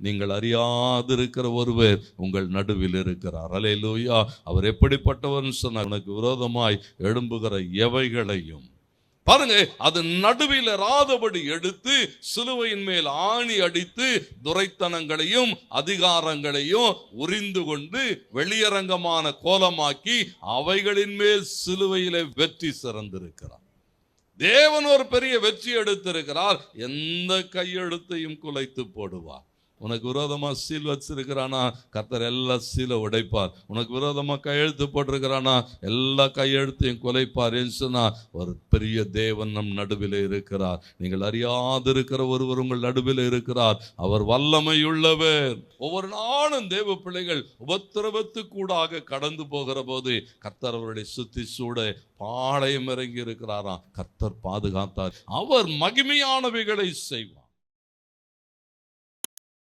நீங்கள் அறியாதிருக்கிற ஒருவர் உங்கள் நடுவில் இருக்கிறார். அல்லேலூயா. அவர் எப்படிப்பட்டவர் சொன்னார், உனக்கு விரோதமாய் எழும்புகிற எவைகளையும் பாருங்க, அது நடுவில் இராதபடி எடுத்து சிலுவையின் மேல் ஆணி அடித்து துரைத்தனங்களையும் அதிகாரங்களையும் உரிந்து கொண்டு வெளியரங்கமான கோலமாக்கி அவைகளின் மேல் சிலுவையிலே வெற்றி சிறந்திருக்கிறார். தேவன் ஒரு பெரிய வெற்றி எடுத்திருக்கிறார். எந்த கையெழுத்தையும் குலைத்து போடுவார். உனக்கு விரோதமா சீல் வச்சிருக்கிறானா, கர்த்தர் எல்லா சீலை உடைப்பார். உனக்கு விரோதமா கையெழுத்து போட்டிருக்கிறானா, எல்லா கையெழுத்தையும் குலைப்பார் என்று சொன்னா, ஒரு பெரிய தேவன் நம் நடுவில் இருக்கிறார். நீங்கள் அறியாதிருக்கிற ஒருவர் உங்கள் நடுவில் இருக்கிறார். அவர் வல்லமையுள்ளவர். ஒவ்வொரு நாளும் தேவ பிள்ளைகள் உபத்திரவத்துக்கூடாக கடந்து போகிற போது கர்த்தர் அவருடைய சுத்தி சூட பாளையம் இறங்கி இருக்கிறாராம். கர்த்தர் பாதுகாத்தார். அவர் மகிமையானவைகளை செய்வார்.